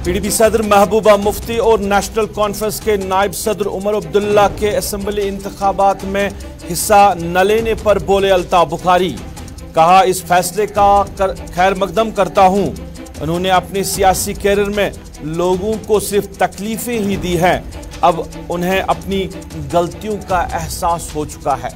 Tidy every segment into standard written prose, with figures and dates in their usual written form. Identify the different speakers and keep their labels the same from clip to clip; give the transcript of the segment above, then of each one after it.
Speaker 1: PDP सदर महबूबा मुफ्ती और national conference के नायब सदर उमर अब्दुल्ला के असेंबली इंतखाबात में हिस्सा न लेने पर बोले अल्ताफ बुखारी। कहा, इस फैसले का खैर मकदम करता हूं। उन्होंने अपने सियासी कैरियर में लोगों को सिर्फ तकलीफें ही दी हैं, अब उन्हें अपनी गलतियों का एहसास हो चुका है।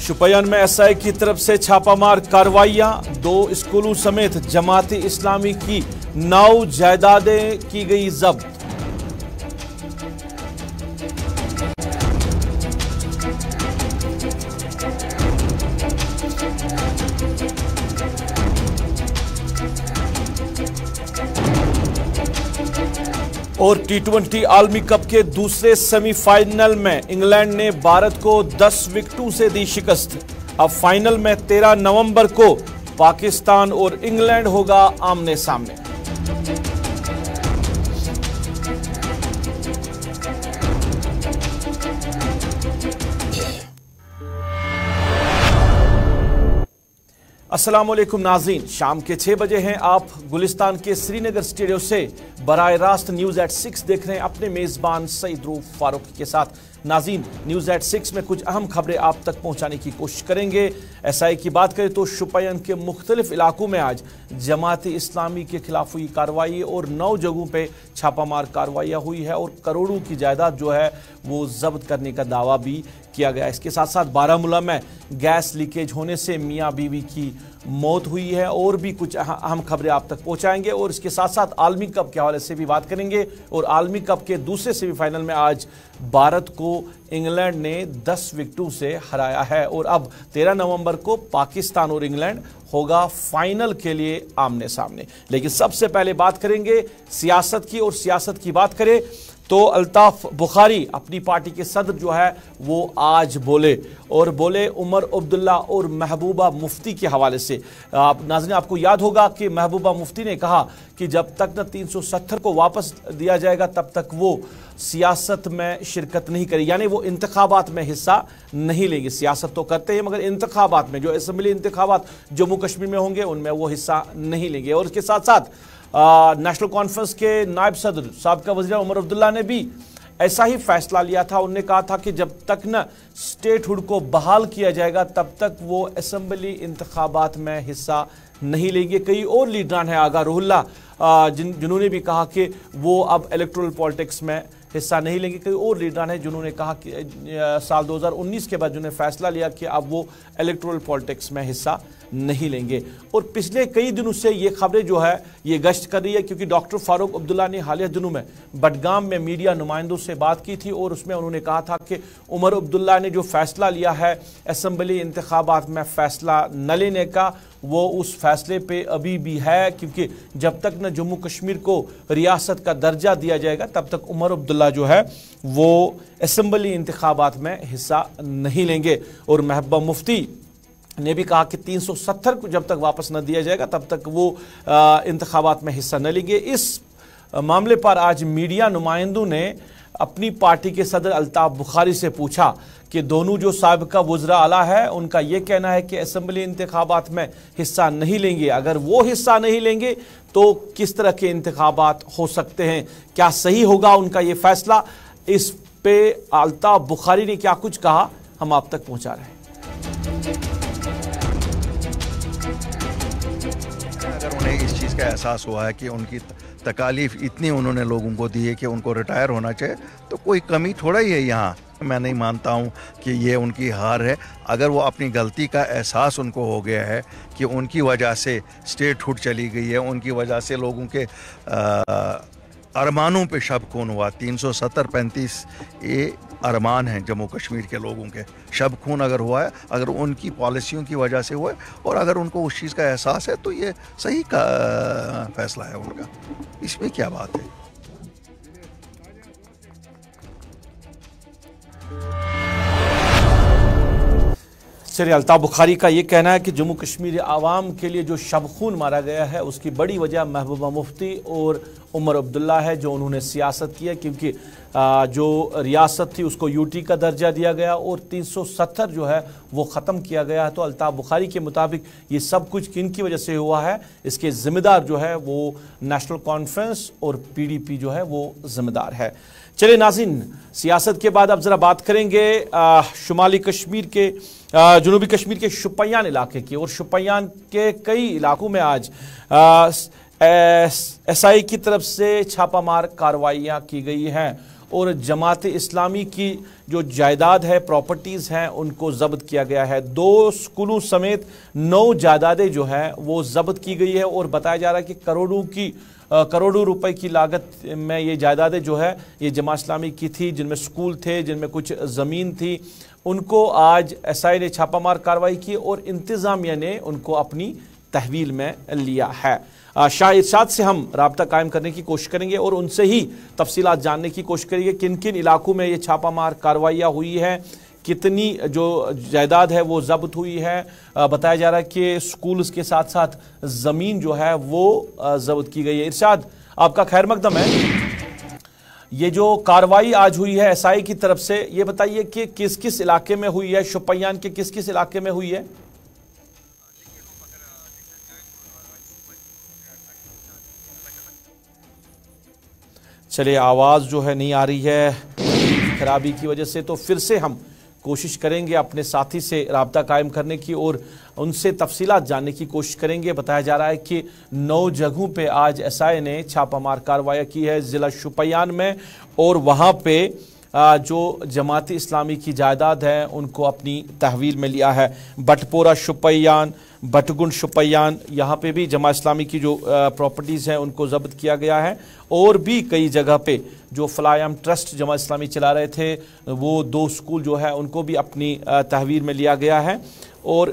Speaker 1: शुपियान में एसआई की तरफ से छापामार कार्रवाइयां, 2 स्कूलों समेत जमात इस्लामी की 9 जायदादें की गई जब्त। और टी20 आलमी कप के दूसरे सेमीफाइनल में इंग्लैंड ने भारत को 10 विकेटों से दी शिकस्त। अब फाइनल में 13 नवंबर को पाकिस्तान और इंग्लैंड होगा आमने सामने। अस्सलाम वालेकुम नाज़रीन, शाम के 6 बजे हैं। आप गुलिस्तान के श्रीनगर स्टूडियो से बराह रास्त न्यूज़ एट 6 देख रहे हैं अपने मेज़बान सईद रूफ फारूकी के साथ। नाज़रीन, न्यूज़ एट 6 में कुछ अहम खबरें आप तक पहुंचाने की कोशिश करेंगे। एसआई की बात करें तो शुपियान के मुख्तलिफ इलाकों में आज जमात इस्लामी के खिलाफ हुई कार्रवाई और 9 जगहों पे छापामार कार्रवाइयाँ हुई है और करोड़ों की जायदाद जो है वो जब्त करने का दावा भी किया गया। इसके साथ साथ बारामूला में गैस लीकेज होने से मियाँ बीवी की मौत हुई है और भी कुछ अहम खबरें आप तक पहुंचाएंगे। और इसके साथ साथ आलमी कप के हवाले से भी बात करेंगे। और आलमी कप के दूसरे सेमीफाइनल में आज भारत को इंग्लैंड ने 10 विकेटों से हराया है और अब 13 नवंबर को पाकिस्तान और इंग्लैंड होगा फाइनल के लिए आमने सामने। लेकिन सबसे पहले बात करेंगे सियासत की। और सियासत की बात करें तो अल्ताफ बुखारी अपनी पार्टी के सदर जो है वो आज बोले और बोले उमर अब्दुल्ला और महबूबा मुफ्ती के हवाले से। आप नाज़रीन, आपको याद होगा कि महबूबा मुफ्ती ने कहा कि जब तक न 370 को वापस दिया जाएगा तब तक वो सियासत में शिरकत नहीं करेगी, यानी वो इंतखाबात में हिस्सा नहीं लेंगे। सियासत तो करते हैं मगर इंतखाबात में, जो असेंबली इंतखाबात जम्मू कश्मीर में होंगे उनमें वो हिस्सा नहीं लेंगे। और इसके साथ साथ नेशनल कॉन्फ्रेंस के नायब सदर साबिका वज़ीर उमर अब्दुल्ला ने भी ऐसा ही फैसला लिया था। उन्होंने कहा था कि जब तक न स्टेटहुड को बहाल किया जाएगा तब तक वो असेंबली इंतखाबात में हिस्सा नहीं लेंगे। कई और लीडरान हैं, आगा रूहुल्ला जिन्होंने भी कहा कि वो अब इलेक्टोरल पॉलिटिक्स में हिस्सा नहीं लेंगे। कई और लीडरान हैं जिन्होंने कहा कि साल 2019 के बाद जिन्होंने फैसला लिया कि अब वो इलेक्टोरल पॉलिटिक्स में हिस्सा नहीं लेंगे। और पिछले कई दिनों से ये खबरें जो है ये गश्त कर रही है, क्योंकि डॉक्टर फारूक अब्दुल्ला ने हालिया दिनों में बडगाम में मीडिया नुमाइंदों से बात की थी और उसमें उन्होंने कहा था कि उमर अब्दुल्ला ने जो फैसला लिया है असेंबली इंतखाबात में फैसला न लेने का, वो उस फैसले पे अभी भी है, क्योंकि जब तक न जम्मू कश्मीर को रियासत का दर्जा दिया जाएगा तब तक उमर अब्दुल्ला जो है वो असेंबली इंतखाबात में हिस्सा नहीं लेंगे। और महबूबा मुफ्ती ने भी कहा कि 370 को जब तक वापस न दिया जाएगा तब तक वो इंतखाबात में हिस्सा न लेंगे। इस मामले पर आज मीडिया नुमाइंदों ने अपनी पार्टी के सदर अल्ताफ बुखारी से पूछा कि दोनों जो साबिका वज़रा आला है उनका ये कहना है कि असेंबली इंतखाबात में हिस्सा नहीं लेंगे, अगर वो हिस्सा नहीं लेंगे तो किस तरह के इंतखाबात हो सकते हैं, क्या सही होगा उनका ये फैसला। इस पे अल्ताफ बुखारी ने क्या कुछ कहा हम आप तक पहुंचा रहे हैं।
Speaker 2: अगर उन्हें इस चीज़ का एहसास हुआ है कि उनकी तकालीफ इतनी उन्होंने लोगों को दी है कि उनको रिटायर होना चाहिए, तो कोई कमी थोड़ा ही है यहाँ। मैं नहीं मानता हूँ कि ये उनकी हार है। अगर वो अपनी गलती का एहसास उनको हो गया है कि उनकी वजह से स्टेटहुड चली गई है, उनकी वजह से लोगों के अरमानों पे शब खून हुआ। 370-35 ये अरमान हैं जम्मू कश्मीर के लोगों के, शब खून अगर हुआ है, अगर उनकी पॉलिसियों की वजह से हुआ है और अगर उनको उस चीज़ का एहसास है तो ये सही का फैसला है उनका, इसमें क्या बात है।
Speaker 1: चलिए, अल्ताफ बुखारी का ये कहना है कि जम्मू कश्मीर आवाम के लिए जो शब-खून मारा गया है उसकी बड़ी वजह महबूबा मुफ्ती और उमर अब्दुल्ला है, जो उन्होंने सियासत की है, क्योंकि जो रियासत थी उसको यूटी का दर्जा दिया गया और 370 जो है वो ख़त्म किया गया है। तो अल्ताफ बुखारी के मुताबिक ये सब कुछ किन की वजह से हुआ है, इसके ज़िम्मेदार जो है वो नेशनल कॉन्फ्रेंस और PDP जो है वो ज़िम्मेदार है। चलिए नाज़रीन, सियासत के बाद अब ज़रा बात करेंगे शुमाली कश्मीर के जनूबी कश्मीर के शुपियान इलाके की। और शुपियान के कई इलाकों में आज SI की तरफ से छापामार कार्रवाइयाँ की गई हैं और जमात इस्लामी की जो जायदाद है, प्रॉपर्टीज़ हैं, उनको ज़ब्त किया गया है। 2 स्कूलों समेत 9 जायदादें जो हैं वो ज़ब्त की गई है और बताया जा रहा है कि करोड़ों रुपए की लागत में ये जायदादें जो है ये जमात इस्लामी की थी, जिनमें स्कूल थे, जिनमें कुछ ज़मीन थी। उनको आज SI ने छापामार कार्रवाई की और इंतज़ामिया ने उनको अपनी तहवील में लिया है। शाह इरशाद से हम राब्ता कायम करने की कोशिश करेंगे और उनसे ही तफसीलात जानने की कोशिश करेंगे किन किन इलाकों में ये छापामार कार्रवाइयाँ हुई हैं, कितनी जो जायदाद है वो जब्त हुई है। बताया जा रहा है कि स्कूल्स के साथ साथ ज़मीन जो है वो जब्त की गई है। इरशाद, आपका खैर मकदम है। ये जो कार्रवाई आज हुई है SI की तरफ से, ये बताइए कि किस किस इलाके में हुई है, शुपियान के किस किस इलाके में हुई है? चलिए, आवाज़ जो है नहीं आ रही है खराबी की वजह से, तो फिर से हम कोशिश करेंगे अपने साथी से राब्ता कायम करने की और उनसे तफसीलात जानने की कोशिश करेंगे। बताया जा रहा है कि 9 जगहों पे आज SI ने छापामार कार्रवाई की है ज़िला शुपियान में और वहाँ पे जो जमाती इस्लामी की जायदाद है उनको अपनी तहवील में लिया है। बटपोरा शुपियान, बटगुंड शुपियान, यहाँ पे भी जमात इस्लामी की जो प्रॉपर्टीज़ हैं उनको ज़ब्त किया गया है और भी कई जगह पे जो फलायाम ट्रस्ट जमात इस्लामी चला रहे थे वो 2 स्कूल जो है उनको भी अपनी तहवील में लिया गया है। और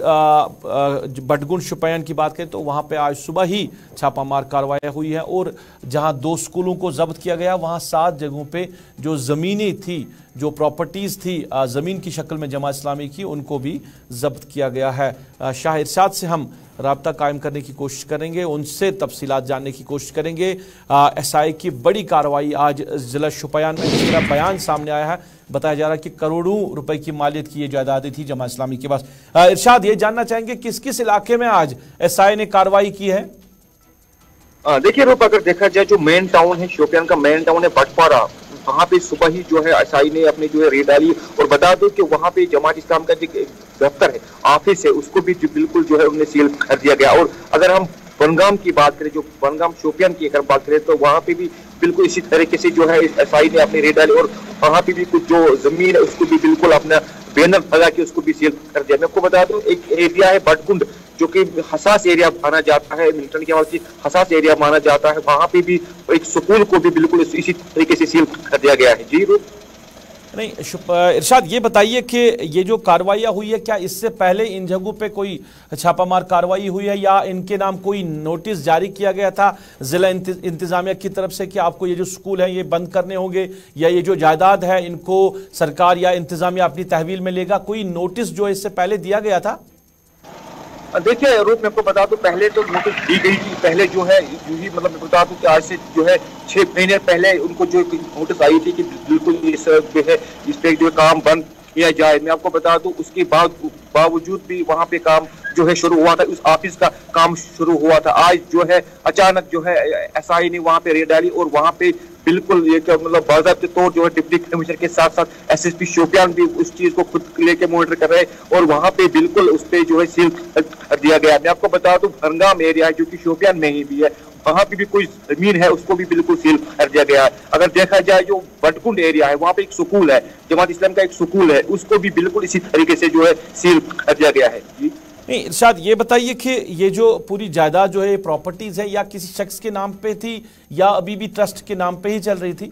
Speaker 1: बटगुंड शुपियान की बात करें तो वहाँ पे आज सुबह ही छापामार कार्रवाई हुई है और जहाँ 2 स्कूलों को ज़ब्त किया गया वहाँ 7 जगहों पे जो ज़मीनें थी, जो प्रॉपर्टीज़ थी ज़मीन की शक्ल में जमात इस्लामी की, उनको भी ज़ब्त किया गया है। शाह इरशाद से हम राब्ता कायम करने की कोशिश करेंगे, उनसे तफसीलात जानने की कोशिश करेंगे। SI की बड़ी कार्रवाई आज ज़िला शुपियान में, जिसका बयान सामने आया है, बताया जा रहा है कि करोड़ों रुपए की मालियत की ये जायदादें थी जमात इस्लामी के पास। इरशाद, ये जानना चाहेंगे किस किस इलाके में आज SI ने कार्रवाई की है?
Speaker 3: देखिए रूप, अगर देखा जाए जो मेन टाउन है, शोपियान का मेन टाउन है बटपारा, वहाँ पे सुबह ही जो है SI ने अपने जो है रेड डाली और बता दो कि वहाँ पे जमात इस्लाम का जो दफ्तर है, ऑफिस है, उसको भी बिल्कुल जो है उन्हें सील कर दिया गया। और अगर हम बनगाम की बात करें, जो बनगाम शोपियान की अगर बात करें तो वहाँ पे भी बिल्कुल इसी तरीके से जो है SI ने अपनी रेड डाली और वहाँ पे भी कुछ जो जमीन है उसको भी बिल्कुल अपना बैनर लगा के उसको भी सील कर दिया। मैं आपको बता दूं, एक एरिया है बटकुंड जो कि हसास एरिया माना जाता है, मिलिटेंट के हवाले से हसास एरिया माना जाता है, वहाँ पे भी एक स्कूल को भी बिल्कुल इसी तरीके से सील कर दिया गया है। जी रूप
Speaker 1: नहीं, इरशाद, ये बताइए कि ये जो कार्रवाइयाँ हुई है, क्या इससे पहले इन जगहों पे कोई छापामार कार्रवाई हुई है या इनके नाम कोई नोटिस जारी किया गया था ज़िला इंतज़ामिया की तरफ से कि आपको ये जो स्कूल हैं ये बंद करने होंगे या ये जो जायदाद है इनको सरकार या इंतज़ामिया अपनी तहवील में लेगा? कोई नोटिस जो इससे पहले दिया गया था?
Speaker 3: देखिए रूप, मैं आपको बता दूं, पहले तो नोटिस दी गई थी। पहले जो है यूं ही मतलब मैं बता दूं कि आज से जो है 6 महीने पहले उनको जो नोटिस आई थी कि बिल्कुल इस जो है इस पे जो काम बंद किया जाए। मैं आपको बता दूं उसके बावजूद भी वहाँ पे काम जो है शुरू हुआ था, उस ऑफिस का काम शुरू हुआ था। आज जो है अचानक जो है SI ने वहाँ पे रेड डाली और वहाँ पे बिल्कुल ये क्या मतलब बाज़ाब्ते तौर जो है डिप्टी कमिश्नर के साथ साथ SSP शोपियान भी उस चीज को खुद लेके मॉनिटर कर रहे हैं और वहाँ पे बिल्कुल उस पे जो है सील कर दिया गया। मैं आपको बता दूं, बनगाम एरिया है जो कि शोपियान में ही भी है, वहाँ पे भी कोई जमीन है उसको भी बिल्कुल सील कर दिया गया है। अगर देखा जाए जो बटकुंड एरिया है वहाँ पे एक स्कूल है, जमात इस्लाम का एक स्कूल है, उसको भी बिल्कुल इसी तरीके से जो है सील कर दिया गया है। जी
Speaker 1: नहीं, इरशाद, ये बताइए कि ये जो पूरी जायदाद जो है प्रॉपर्टीज है या किसी शख्स के नाम पे थी या अभी भी ट्रस्ट के नाम पे ही चल रही थी?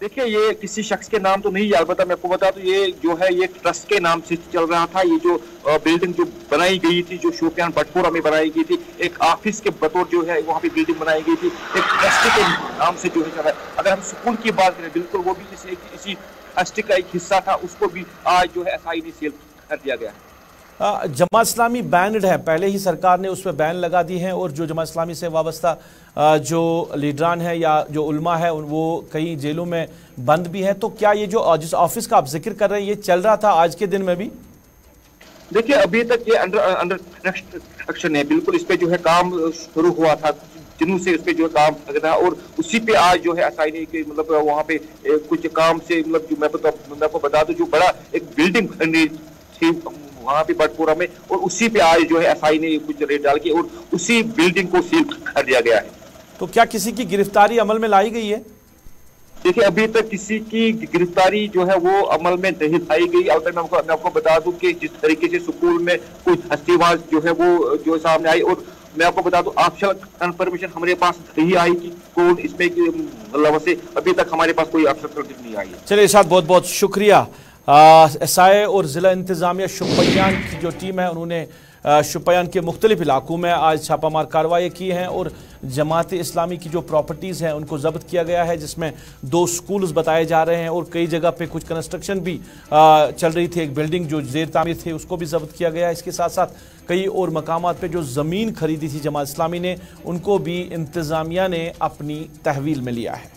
Speaker 3: देखिए, ये किसी शख्स के नाम तो नहीं, अलबत्ता मैं आपको बता दूं ये जो है ये ट्रस्ट के नाम से चल रहा था। ये जो बिल्डिंग जो बनाई गई थी, जो शोपियान बटपोरा में बनाई गई थी, एक ऑफिस के बतौर जो है वहाँ पे बिल्डिंग बनाई गई थी, एक ट्रस्ट के नाम से जो है चल रहा है। अगर हम स्कूल की बात करें, बिल्कुल वो भी इसी ट्रस्ट का एक हिस्सा था, उसको भी आज जो है SI ने सेल कर दिया गया है।
Speaker 1: जमात इस्लामी बैंड है, पहले ही सरकार ने उस पर बैन लगा दी है और जो जमात इस्लामी से वाबस्ता जो लीडरान है या जो उलमा है वो कई जेलों में बंद भी है। तो क्या ये जो जिस ऑफिस का आप जिक्र कर रहे हैं ये चल रहा था आज के दिन में भी?
Speaker 3: देखिए अभी तक ये अंडर कंस्ट्रक्शन है, बिल्कुल इस पे जो है काम शुरू हुआ था, दिनों से इस पे जो है काम लग रहा है और उसी पे आज जो है असाइनी के मतलब वहाँ पे कुछ काम से मतलब जो मैं आपको बता दूं जो बड़ा एक बिल्डिंग बननी थी वहाँ पे बटपुरा में और उसी पे आज जो है एसआई ने कुछ रेड डाल के और उसी बिल्डिंग को सील कर दिया गया है।
Speaker 1: तो क्या किसी की गिरफ्तारी अमल में लाई गई है?
Speaker 3: देखिए अभी तक किसी की गिरफ्तारी जो है वो अमल में नहीं लाई गई। अब तक मैं आपको बता दूं कि जिस तरीके से स्कूल में कुछ हस्तीबाज जो है वो जो सामने आई और मैं आपको बता दूं ऑफिशियल कंफर्मेशन हमारे पास नहीं आई कि कौन इसमें मतलब से अभी तक हमारे पास कोई ऑफिशियल कंफर्मेशन नहीं आई है।
Speaker 1: चलिए इरशाद, बहुत बहुत शुक्रिया। एसआई और ज़िला इंतज़ामिया शुपियान की जो टीम है उन्होंने शुपियान के मुख्तलिफ इलाकों में आज छापामार कार्रवाई की हैं और जमात इस्लामी की जो प्रॉपर्टीज़ हैं उनको जब्त किया गया है, जिसमें 2 स्कूल्स बताए जा रहे हैं और कई जगह पे कुछ कंस्ट्रक्शन भी चल रही थी। एक बिल्डिंग जो ज़ेर तामीर थी उसको भी जब्त किया गया है। इसके साथ साथ कई और मकामात पे जो ज़मीन खरीदी थी जमात इस्लामी ने उनको भी इंतज़ामिया ने अपनी तहवील में लिया है।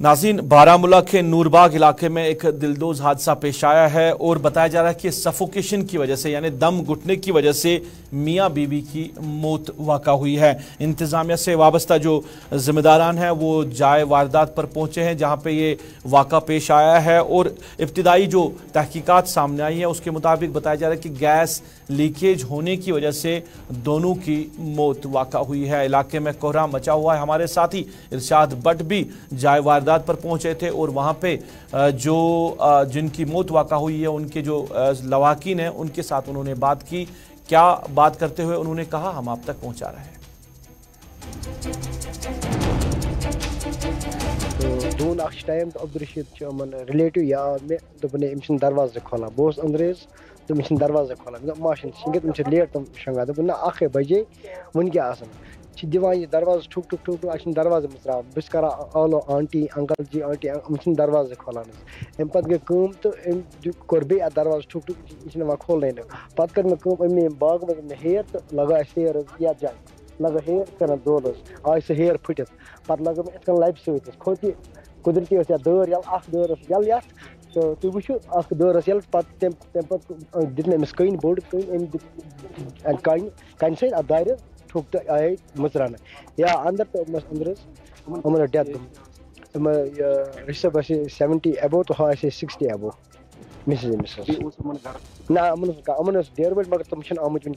Speaker 1: नाज़रीन, बारामूला के नूरबाग इलाके में एक दिलदोज हादसा पेश आया है और बताया जा रहा है कि सफोकेशन की वजह से यानी दम घुटने की वजह से मियाँ बीवी की मौत वाक़ा हुई है। इंतज़ामिया से वाबस्ता जो ज़िम्मेदारान हैं वो जाए वारदात पर पहुँचे हैं जहाँ पे ये वाक़ा पेश आया है और इब्तिदाई जो तहकीकात सामने आई है उसके मुताबिक बताया जा रहा है कि गैस लीकेज होने की वजह से दोनों की मौत वाक़ा हुई है। इलाके में कोहराम मचा हुआ है। हमारे साथी इरशाद बट भी जाए वारदात पर पहुंचे थे और वहां पे जो जिनकी मौत वाक़ा हुई है उनके जो लवाकिन हैं उनके साथ उन्होंने बात की। क्या बात करते हुए उन्होंने कहा, हम आप तक पहुंचा रहे हैं।
Speaker 4: दोन टाइम तो अब्दुलरशीद रिलेटिव याद में दोपने इमसन दरवाजे खोला बोस अंग्रेज तो मिशन दरवाजे खोला माशन शिंगे तुम लेट तुम शंगा दोपना आखे बजे वन के आसन दिवान ये दरवाजे ठुक ठुक ठुक ठुक दरवाजे मसरा बस करा आलो आंटी अंकल जी आंटी मिशन दरवाजे खोलान एम पत गए कम तो एम कोर बे दरवाजे ठुक ठुक इस वा खोलने पत कर मैं कम एम बाग में हेयर तो लगा हेयर या जाए लगा हेयर कर दोलस आज से हेयर फुटत पत लगा मैं इसका लाइफ सहित खोती कुदरती या दर यल अख दर यल या तो तु वुचु अख दर यल पत तम पत दिने मिस कइन बोर्ड कइन एम कइन से दायरे ठुक तो आए मसरान या अंदर तो अंदर हमारा डेथ रिसब 70 अबो तो हाँ 60 अबो मिसेस ना अमन डेर बट मगर तुम आमुत वन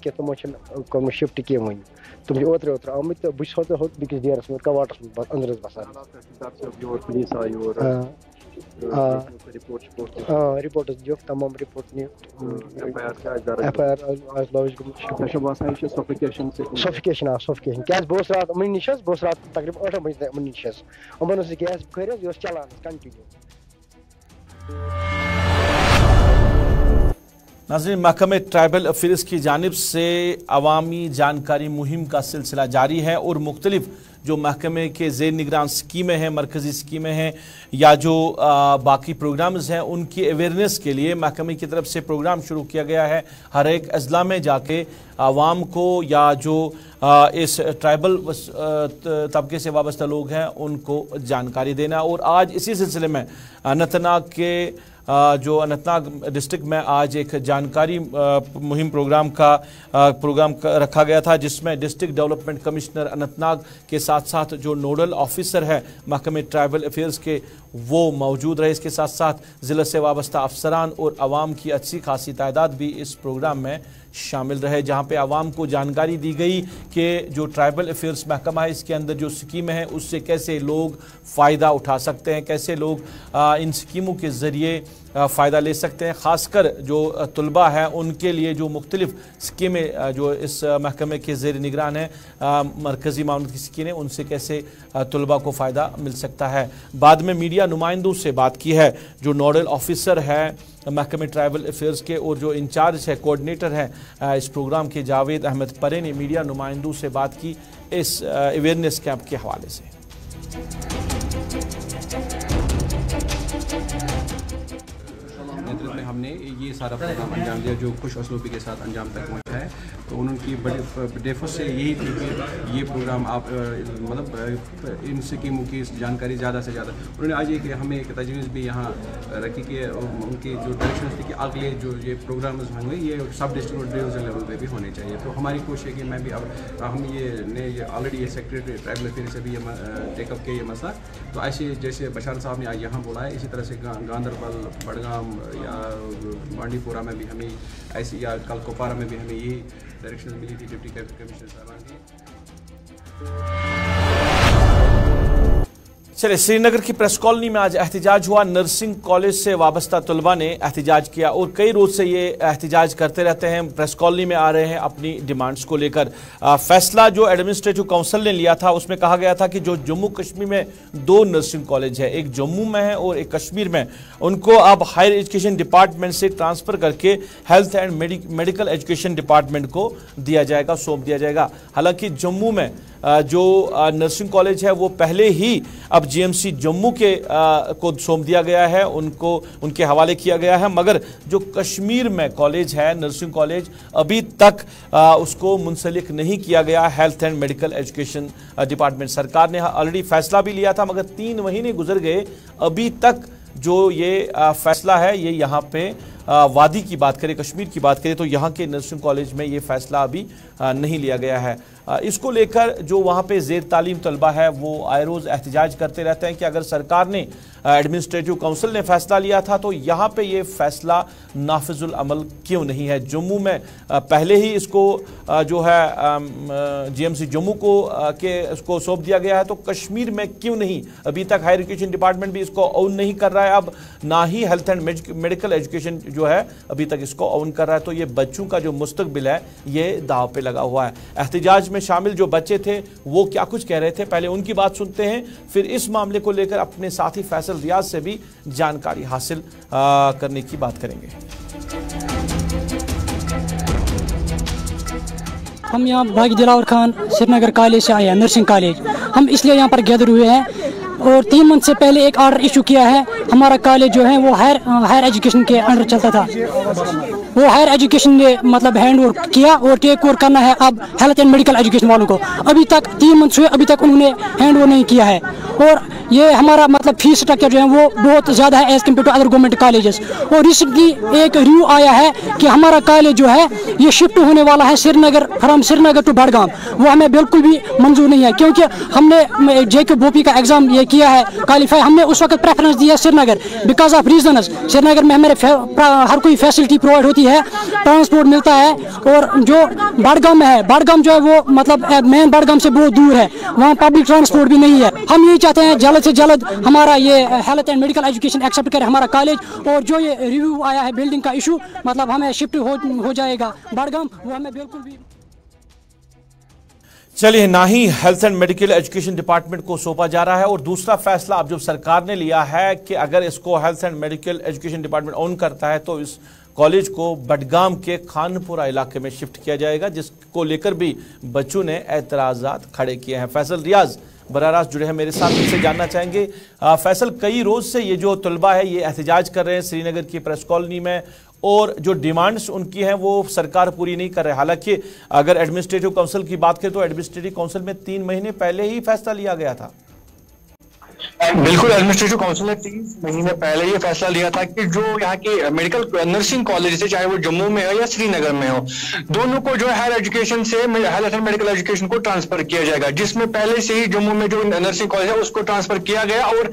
Speaker 4: तुम शिफ्ट किए वन तुम ओतर ओतर आमुत तो बस होते होत बिकस डेरस में कवाटस अंदर बसान रिपोर्ट जो तमाम रिपोर्ट ने एफआईआर आज लॉन्च गई सफिकेशन क्या बोस रात मन निशस बोस रात तकरीबन 8 बजे मन निशस अमन से गैस खैर यो चलान कंटिन्यू।
Speaker 1: नाज़रीन, महकमे ट्राइबल अफेयर्स की जानिब से अवामी जानकारी मुहिम का सिलसिला जारी है और मुख्तलिफ जो महकमे के ज़ेर निगरान स्कीमें हैं, मरकज़ी स्कीमें हैं या जो बाकी प्रोग्राम्स हैं उनकी अवेयरनेस के लिए महकमे की तरफ से प्रोग्राम शुरू किया गया है। हर एक अजला में जाके आवाम को या जो इस ट्राइबल तबके से वाबस्ता लोग हैं उनको जानकारी देना। और आज इसी सिलसिले में अनंतनाग के जो अनंतनाग डिस्ट्रिक्ट में आज एक जानकारी मुहिम प्रोग्राम रखा गया था जिसमें डिस्ट्रिक्ट डेवलपमेंट कमिश्नर अनंतनाग के साथ साथ जो नोडल ऑफिसर है महकमे ट्राइबल अफेयर्स के वो मौजूद रहे। इसके साथ साथ ज़िले से वाबस्ता अफसरान और आवाम की अच्छी खासी तादाद भी इस प्रोग्राम में शामिल रहे, जहां पे आवाम को जानकारी दी गई कि जो ट्राइबल अफेयर्स महकमा है इसके अंदर जो स्कीमें हैं उससे कैसे लोग फ़ायदा उठा सकते हैं, कैसे लोग इन स्कीमों के ज़रिए फ़ायदा ले सकते हैं। ख़ासकर जो तलबा हैं उनके लिए जो मुख्तलिफ स्कीमें जो इस महकमे के ज़ेर निगरान हैं, मरकज़ी मामलों की स्कीमें, उनसे कैसे तलबा को फ़ायदा मिल सकता है। बाद में मीडिया नुमाइंदों से बात की है, जो नोडल ऑफिसर है महकमे ट्राइबल अफेयर्स के और जो इंचार्ज है, कोऑर्डिनेटर है इस प्रोग्राम के, जावेद अहमद परे ने मीडिया नुमाइंदों से बात की इस अवेयरनेस कैंप के हवाले से।
Speaker 5: नेतृत्व में हमने ये सारा प्रोग्राम अंजाम दिया जो खुश असलूबी के साथ अंजाम तक पहुंचा है। तो उनकी बड़ी डेफोस से यही थी कि ये प्रोग्राम आप मतलब इन स्कीमों की जानकारी ज़्यादा से ज़्यादा। उन्होंने आज एक हमें एक तजवीज़ भी यहाँ रखी कि उनकी जो डायरेक्शन थी कि अगले जो ये प्रोग्राम होंगे ये सब डिस्ट्रिक्ट और डिवीजन लेवल पे भी होने चाहिए। तो हमारी कोशिश है कि मैं भी अब हम ये ऑलरेडी ये सेक्रेटरी ट्राइबल अफेयर से भी ये टेकअप किया ये मसला। तो ऐसे जैसे बशार साहब ने आज यहाँ बोला है, इसी तरह से गांधरबल, बडगाम या बांडीपुरा में भी हमें ऐसी, या कल कुपवारा में भी हमें यही डायरेक्शन मिली थी डिप्टी कमिश्नर साहबान की।
Speaker 1: चलिए, श्रीनगर की प्रेस कॉलोनी में आज एहतजाज हुआ। नर्सिंग कॉलेज से वाबस्ता तलबा ने एहतजाज किया और कई रोज से ये एहतजाज करते रहते हैं, प्रेस कॉलोनी में आ रहे हैं अपनी डिमांड्स को लेकर। फैसला जो एडमिनिस्ट्रेटिव काउंसिल ने लिया था उसमें कहा गया था कि जो जम्मू कश्मीर में 2 नर्सिंग कॉलेज है, एक जम्मू में है और एक कश्मीर में, उनको अब हायर एजुकेशन डिपार्टमेंट से ट्रांसफ़र करके health and medical education department को दिया जाएगा, सौंप दिया जाएगा। हालांकि जम्मू में जो नर्सिंग कॉलेज है वो पहले ही अब जीएमसी जम्मू के को सौंप दिया गया है, उनको उनके हवाले किया गया है। मगर जो कश्मीर में कॉलेज है, नर्सिंग कॉलेज, अभी तक उसको मुंसलिक नहीं किया गया health and medical education department. सरकार ने ऑलरेडी फैसला भी लिया था मगर 3 महीने गुजर गए, अभी तक जो ये फैसला है ये यहाँ पे वादी की बात करें, कश्मीर की बात करें तो यहाँ के नर्सिंग कॉलेज में ये फैसला अभी नहीं लिया गया है। इसको लेकर जो वहाँ पे ज़ेर तालीम तलबा है वो आए रोज़ एहतजाज करते रहते हैं कि अगर सरकार ने, एडमिनिस्ट्रेटिव काउंसिल ने फैसला लिया था तो यहाँ पे ये फैसला नाफिजुल अमल क्यों नहीं है। जम्मू में पहले ही इसको जो है जीएमसी जम्मू को इसको सौंप दिया गया है, तो कश्मीर में क्यों नहीं? अभी तक हायर एजुकेशन डिपार्टमेंट भी इसको ओन नहीं कर रहा है, अब ना ही हेल्थ एंड मेडिकल एजुकेशन जो है अभी तक इसको ओन कर रहा है। तो ये बच्चों का जो मुस्तकबिल है ये दाव पे लगा हुआ है। एहतजाज में शामिल जो बच्चे थे वो क्या कुछ कह रहे थे, पहले उनकी बात सुनते हैं, फिर इस मामले को लेकर अपने साथी फैसल रियाज से भी जानकारी हासिल करने की बात करेंगे।
Speaker 6: हम यहाँ बागी दिलावर खान श्रीनगर कॉलेज से आए हैं, नर्सिंग कॉलेज। हम इसलिए यहाँ पर गैदर हुए हैं और 3 मंथ से पहले एक ऑर्डर इशू किया है। हमारा कॉलेज जो है वो हायर एजुकेशन के अंडर चलता था, वो हायर एजुकेशन ने मतलब हैंड ओवर किया और टेक ओवर करना है अब हेल्थ एंड मेडिकल एजुकेशन वालों को। अभी तक 3 मंथ हुए, अभी तक उन्होंने हैंड ओवर नहीं किया है और ये हमारा मतलब फीस स्ट्रक्चर जो है वो बहुत ज़्यादा है as compare to other government colleges. और रिसेंटली एक रिव्यू आया है कि हमारा कॉलेज जो है ये शिफ्ट होने वाला है श्रीनगर, फ्रॉम श्रीनगर टू बडगाम। वो हमें बिल्कुल भी मंजूर नहीं है क्योंकि हमने JQ बोपी का एग्ज़ाम ये किया है क्वालिफाई, हमने उस वक्त प्रेफरेंस दिया Srinagar because of reasons. Srinagar में हमारे हर कोई फैसिलिटी प्रोवाइड होती है, ट्रांसपोर्ट मिलता है। और जो बडगाम में है, बडगाम जो है वो मतलब मेन बडगाम से बहुत दूर है, वहाँ पब्लिक ट्रांसपोर्ट भी नहीं है। हम यही चाहते हैं जल्द से जल्द हमारा ये health and medical education accept करे हमारा कॉलेज। और जो ये रिव्यू आया है बिल्डिंग का इशू, मतलब हमें शिफ्ट हो जाएगा बडगाम, वो हमें बिल्कुल भी।
Speaker 1: चलिए, ना ही health and medical education department को सौंपा जा रहा है और दूसरा फैसला अब जो सरकार ने लिया है कि अगर इसको health and medical education department own करता है तो इस कॉलेज को बडगाम के खानपुरा इलाके में शिफ्ट किया जाएगा, जिसको लेकर भी बच्चों ने एतराज़ात खड़े किए हैं। फैसल रियाज बराह रास्त जुड़े हैं मेरे साथ, इनसे जानना चाहेंगे। फैसल, कई रोज से ये जो तलबा है ये एहतजाज कर रहे हैं श्रीनगर की प्रेस कॉलोनी में और जो डिमांड्स उनकी हैं वो सरकार पूरी नहीं कर रही। हालांकि अगर एडमिनिस्ट्रेटिव काउंसिल की बात करें तो एडमिनिस्ट्रेटिव काउंसिल में 3 महीने पहले ही फैसला लिया गया था।
Speaker 7: बिल्कुल, एडमिनिस्ट्रेटिव काउंसिल ने 3 महीने पहले ये फैसला लिया था कि जो यहाँ की मेडिकल नर्सिंग कॉलेज है, चाहे वो जम्मू में हो या श्रीनगर में हो, दोनों को जो है हायर एजुकेशन से हेल्थ एंड मेडिकल एजुकेशन को ट्रांसफर किया जाएगा। जिसमें पहले से ही जम्मू में जो नर्सिंग कॉलेज है उसको ट्रांसफर किया गया और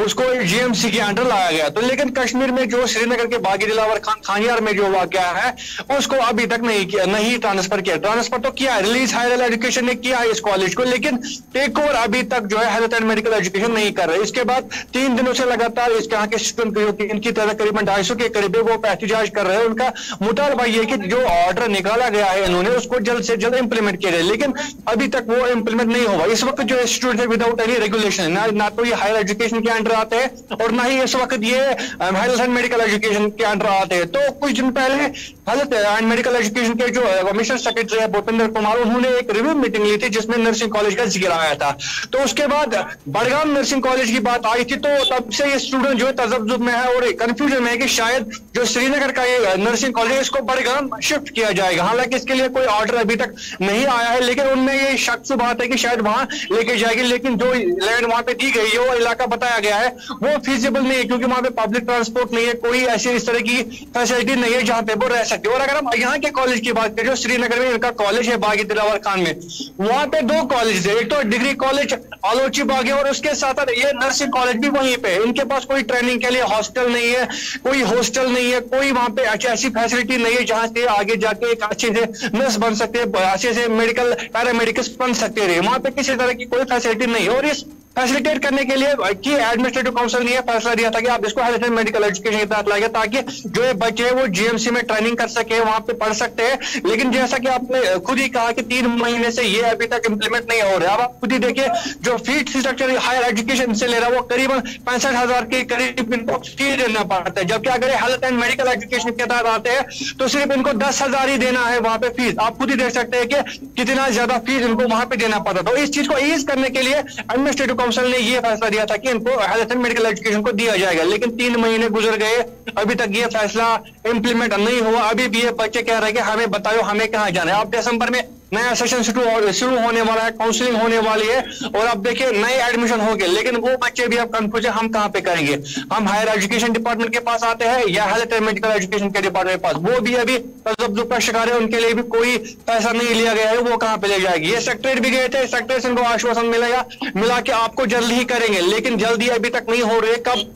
Speaker 7: उसको GMC के अंडर लाया गया। तो लेकिन कश्मीर में जो श्रीनगर के बागी दिलावर खान खानियार में जो वाकया है उसको अभी तक नहीं ट्रांसफर किया। ट्रांसफर तो किया, रिलीज हायर एजुकेशन ने किया इस कॉलेज को, लेकिन टेक ओवर अभी तक जो है हेल्थ एंड मेडिकल एजुकेशन नहीं कर कर रहे हैं। इसके बाद 3 दिनों से लगातार इस यहाँ के स्टूडेंट इनकी तरह करीबन 250 के करीब वो एहतजाज कर रहे हैं। उनका मुतालबा ये कि जो ऑर्डर निकाला गया है इन्होंने उसको जल्द से जल्द इंप्लीमेंट किया जाए, लेकिन अभी तक वो इंप्लीमेंट नहीं हुआ। इस वक्त जो स्टूडेंट है विदाउट एनी रेगुलेशन, ना तो ये हायर एजुकेशन के अंडर आते हैं और ना ही इस वक्त ये हेल्थ एंड मेडिकल एजुकेशन के अंडर आते हैं। तो कुछ दिन पहले हेल्थ एंड मेडिकल एजुकेशन के जो मिशन सेक्रेटरी है भूपेंद्र कुमार, उन्होंने एक रिव्यू मीटिंग ली थी जिसमें नर्सिंग कॉलेज का जिक्र आया था। तो उसके बाद बड़गाम नर्सिंग कॉलेज की बात आई थी, तो तब से ये स्टूडेंट जो है तजब्जुब में है और कंफ्यूजन में है कि शायद जो श्रीनगर का ये नर्सिंग कॉलेज है इसको बड़गाम शिफ्ट किया जाएगा। हालांकि इसके लिए कोई ऑर्डर अभी तक नहीं आया है, लेकिन उनमें ये शक से बात है कि शायद वहां लेके जाएगी। लेकिन जो लैंड वहां पे दी गई है, वो इलाका बताया गया है, वो फीजिबल नहीं है क्योंकि वहां पे पब्लिक ट्रांसपोर्ट नहीं है, कोई ऐसी इस तरह की फैसिलिटी नहीं है जहां पे वो रह सकते। और अगर हम यहाँ के कॉलेज की बात करें, जो श्रीनगर में इनका कॉलेज है बागी दिलावर खान में, वहां पे 2 कॉलेज है, एक तो डिग्री कॉलेज आलोची बाग है और उसके साथ ये नर्सिंग कॉलेज भी वहीं पे है। इनके पास कोई ट्रेनिंग के लिए हॉस्टल नहीं है, कोई हॉस्टल नहीं है, कोई वहां पे ऐसी फैसिलिटी नहीं है जहां से आगे जाके एक अच्छे से नर्स बन सकते हैं, अच्छे से मेडिकल पैरामेडिकल बन सकते रहे। वहां पे किसी तरह की कोई फैसिलिटी नहीं है। और इस फैसिलिटेट करने के लिए की एडमिनिस्ट्रेटिव काउंसिल ने यह फैसला दिया था कि आप इसको हेल्थ एंड मेडिकल एजुकेशन के तहत लाएंगे ताकि जो ये बच्चे हैं वो जीएमसी में ट्रेनिंग कर सके, वहां पे पढ़ सकते हैं। लेकिन जैसा कि आपने खुद ही कहा कि 3 महीने से ये अभी तक इंप्लीमेंट नहीं हो रहा। अब आप खुद ही देखिए, जो फीस स्ट्रक्चर हायर एजुकेशन से ले रहा है वो करीबन 65,000 के करीब इनको फीस देना पड़ता है, जबकि अगर हेल्थ एंड मेडिकल एजुकेशन के तहत आते हैं तो सिर्फ इनको 10,000 ही देना है वहां पे फीस। आप खुद ही देख सकते हैं कि कितना ज्यादा फीस इनको वहां पे देना पड़ता। तो इस चीज को ईज करने के लिए एडमिनिस्ट्रेटिव काउंसिल ने यह फैसला दिया था कि इनको हेल्थ एंड मेडिकल एजुकेशन को दिया जाएगा। लेकिन 3 महीने गुजर गए, अभी तक ये फैसला इंप्लीमेंट नहीं हुआ। अभी भी ये बच्चे कह रहे हैं कि हमें बताओ हमें कहाँ जाना है। अब दिसंबर में नया सेशन शुरू होने वाला है, काउंसलिंग होने वाली है और अब देखिए नए एडमिशन हो गए, लेकिन वो बच्चे भी अब कंफ्यूज है हम कहाँ पे करेंगे। हम हायर एजुकेशन डिपार्टमेंट के पास आते हैं या हेल्थ एंड मेडिकल एजुकेशन के डिपार्टमेंट के पास, वो भी अभी तजब्जुब का शिकार है, उनके लिए भी कोई पैसा नहीं लिया गया है, वो कहाँ पे ले जाएगी। ये सेक्रेटरी भी गए थे, सेक्रेटरी से उनको आश्वासन मिला कि आपको जल्द ही करेंगे, लेकिन जल्दी अभी तक नहीं हो रही है। कब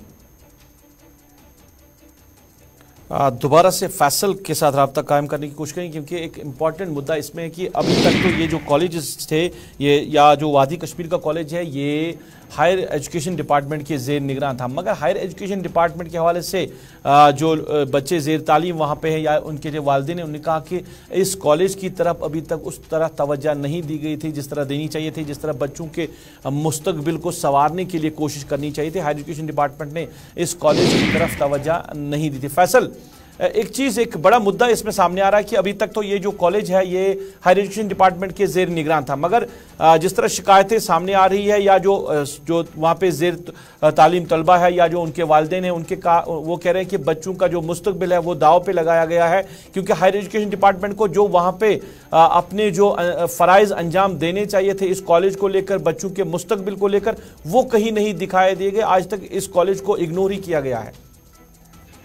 Speaker 1: दोबारा से फैसल के साथ रब्ता कायम करने की कोशिश करें, क्योंकि एक इम्पॉर्टेंट मुद्दा इसमें है कि अभी तक तो ये जो कॉलेजेस थे ये या जो वादी कश्मीर का कॉलेज है ये हायर एजुकेशन डिपार्टमेंट के ज़ेर निगरान था, मगर हायर एजुकेशन डिपार्टमेंट के हवाले से जो बच्चे ज़ेर तालीम वहाँ पे हैं या उनके जो वालिदैन हैं, उन्होंने कहा कि इस कॉलेज की तरफ अभी तक उस तरह तवज्जो नहीं दी गई थी जिस तरह देनी चाहिए थी, जिस तरह बच्चों के मुस्तकबिल को संवारने के लिए कोशिश करनी चाहिए थी। हायर एजुकेशन डिपार्टमेंट ने इस कॉलेज की तरफ तवज्जो नहीं दी थी। फैसल, एक बड़ा मुद्दा इसमें सामने आ रहा है कि अभी तक तो ये जो कॉलेज है ये हायर एजुकेशन डिपार्टमेंट के ज़ेर निगरान था, मगर जिस तरह शिकायतें सामने आ रही है या जो वहाँ पे ज़ेर तालीम तलबा है या जो उनके वालिदैन हैं उनके वो कह रहे हैं कि बच्चों का जो मुस्तकबिल है वो दाव पे लगाया गया है, क्योंकि हायर एजुकेशन डिपार्टमेंट को जो वहाँ पे अपने जो फ़राइज़ अंजाम देने चाहिए थे इस कॉलेज को लेकर, बच्चों के मुस्तकबिल को लेकर, वो कहीं नहीं दिखाए दिए गए। आज तक इस कॉलेज को इग्नोर ही किया गया है।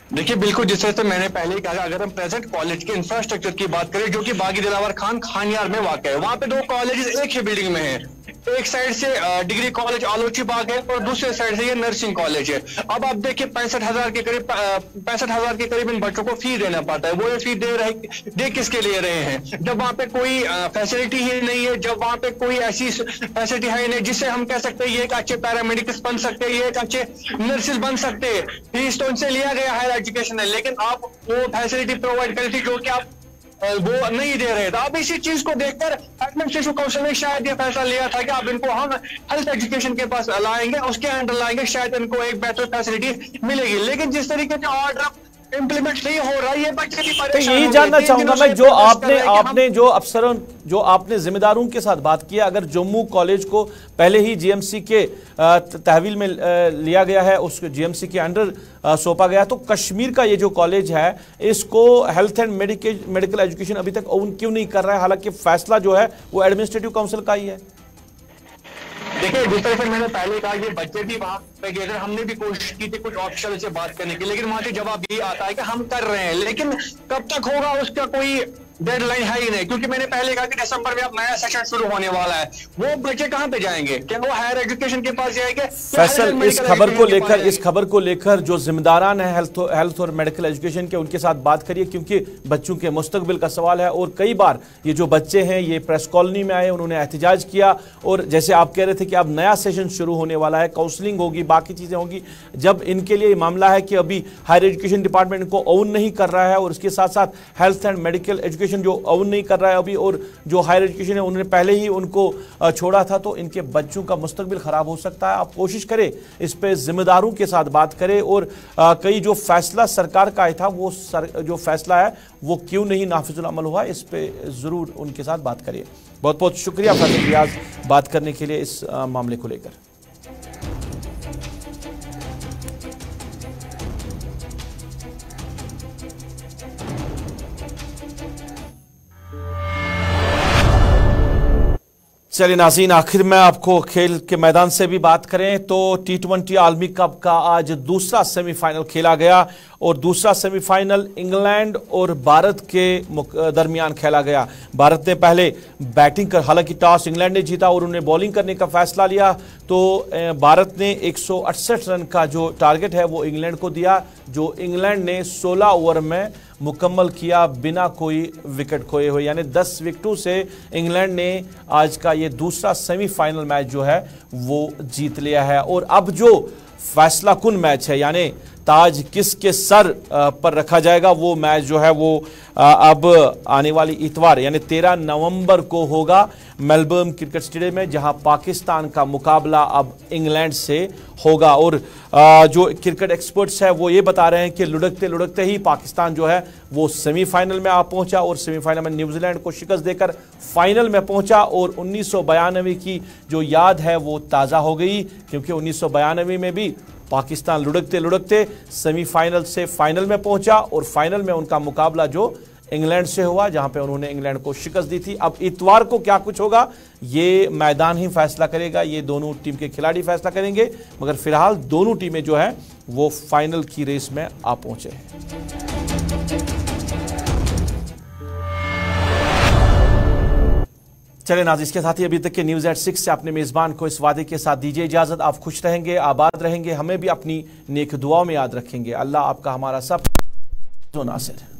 Speaker 7: देखिए बिल्कुल, जिस तरह से मैंने पहले ही कहा, अगर हम प्रेजेंट कॉलेज के इंफ्रास्ट्रक्चर की बात करें जो कि बागी दिलावर खान खानियार में वाक़ है, वहां पे 2 कॉलेजेस एक ही बिल्डिंग में हैं। एक साइड से डिग्री कॉलेज आलोची बाग है और दूसरे साइड से ये नर्सिंग कॉलेज है। अब आप देखिए 65,000 के करीब इन बच्चों को फी देना पड़ता है। वो ये फी दे किसके लिए रहे हैं, जब वहाँ पे कोई फैसिलिटी ही नहीं है, जब वहाँ पे कोई ऐसी फैसिलिटी है नहीं जिससे हम कह सकते हैं ये एक अच्छे पैरामेडिक्स बन सकते हैं, ये एक अच्छे नर्सिस बन सकते हैं। फीस तो इनसे लिया गया हायर एजुकेशन है, लेकिन आप वो फैसिलिटी प्रोवाइड करी थी जो कि आप वो नहीं दे रहे थे। अब इसी चीज को देखकर एडमिनिस्ट्रेटिव काउंसिल ने शायद ये फैसला लिया था कि अब इनको हम हेल्थ एजुकेशन के पास लाएंगे, उसके अंडर लाएंगे, शायद इनको एक बेहतर फैसिलिटी मिलेगी। लेकिन जिस तरीके से ऑर्डर इंप्लीमेंट नहीं हो रहा है, ये बच्चे भी परेशान।
Speaker 1: तो यही जानना चाहूंगा मैं, जो आपने जो अफसरों जो आपने जिम्मेदारों के साथ बात किया, अगर जम्मू कॉलेज को पहले ही जीएमसी के तहवील में लिया गया है, उस जीएमसी के अंडर सौंपा गया, तो कश्मीर का ये जो कॉलेज है इसको हेल्थ एंड मेडिकल एजुकेशन अभी तक ओन क्यों नहीं कर रहा है, हालांकि फैसला जो है वो एडमिनिस्ट्रेटिव काउंसिल का ही है?
Speaker 7: देखिए जिस तरह से मैंने पहले कहा, ये बच्चे भी वहां पे गए थे, हमने भी कोशिश की थी कुछ ऑफिशियल से बात करने की, लेकिन वहां से जवाब ये आता है कि हम कर रहे हैं, लेकिन कब तक होगा उसका कोई डेडलाइन है ही नहीं, क्योंकि मैंने पहले कहा कि दिसंबर में अब नया सेशन शुरू होने वाला है। वो बच्चे कहाँ पे जाएंगे? क्या वो हायर एजुकेशन के पास जाएंगे?
Speaker 1: फैसल, इस खबर को लेकर जो जिम्मेदारान है हेल्थ और मेडिकल एजुकेशन के, उनके साथ बात करिए, क्योंकि बच्चों के मुस्तकबिल का सवाल है। और कई बार ये जो बच्चे हैं ये प्रेस कॉलोनी में आए, उन्होंने एहतजाज किया, और जैसे आप कह रहे थे कि अब नया सेशन शुरू होने वाला है, काउंसलिंग होगी, बाकी चीजें होंगी। जब इनके लिए मामला है कि अभी हायर एजुकेशन डिपार्टमेंट इनको ओन नहीं कर रहा है, और उसके साथ साथ हेल्थ एंड मेडिकल एजुकेशन जो ओन नहीं कर रहा है अभी, और जो हायर एजुकेशन है उन्होंने पहले ही उनको छोड़ा था, तो इनके बच्चों का मुस्तकबिल खराब हो सकता है। आप कोशिश करें इस पे जिम्मेदारों के साथ बात करें, और कई जो फैसला सरकार का आया था वो जो फैसला है वो क्यों नहीं नाफिजुल अमल हुआ, इस पे जरूर उनके साथ बात करिए। बहुत बहुत शुक्रिया फैसल रियाज बात करने के लिए इस मामले को लेकर। चलिए नाज़रीन, आखिर में आपको खेल के मैदान से भी बात करें तो T20 आलमी कप का आज दूसरा सेमीफाइनल खेला गया, और दूसरा सेमीफाइनल इंग्लैंड और भारत के दरमियान खेला गया। भारत ने पहले बैटिंग कर, हालांकि टॉस इंग्लैंड ने जीता और उन्होंने बॉलिंग करने का फैसला लिया, तो भारत ने 168 रन का जो टारगेट है वो इंग्लैंड को दिया, जो इंग्लैंड ने 16 ओवर में मुकम्मल किया बिना कोई विकेट खोए हुए, यानी 10 विकेटों से इंग्लैंड ने आज का ये दूसरा सेमीफाइनल मैच जो है वो जीत लिया है। और अब जो फैसला कुन मैच है, यानी ताज किसके सर पर रखा जाएगा, वो मैच जो है वो अब आने वाली इतवार यानी 13 नवंबर को होगा मेलबर्न क्रिकेट स्टेडियम में, जहां पाकिस्तान का मुकाबला अब इंग्लैंड से होगा। और जो क्रिकेट एक्सपर्ट्स हैं वो ये बता रहे हैं कि लुढ़कते लुढ़कते ही पाकिस्तान जो है वो सेमीफाइनल में आ पहुंचा, और सेमीफाइनल में न्यूजीलैंड को शिकस्त देकर फाइनल में पहुंचा, और 1992 की जो याद है वो ताज़ा हो गई, क्योंकि 1992 में भी पाकिस्तान लुढ़कते लुढ़कते सेमीफाइनल से फाइनल में पहुंचा, और फाइनल में उनका मुकाबला जो इंग्लैंड से हुआ, जहां पे उन्होंने इंग्लैंड को शिकस्त दी थी। अब इतवार को क्या कुछ होगा ये मैदान ही फैसला करेगा, ये दोनों टीम के खिलाड़ी फैसला करेंगे, मगर फिलहाल दोनों टीमें जो है वो फाइनल की रेस में आ पहुंचे हैं। चले नाज़रीन, इसके साथ ही अभी तक के न्यूज़ एट 6 से अपने मेज़बान को इस वादे के साथ दीजिए इजाज़त। आप खुश रहेंगे, आबाद रहेंगे, हमें भी अपनी नेक दुआओं में याद रखेंगे। अल्लाह आपका हमारा सब नासिर।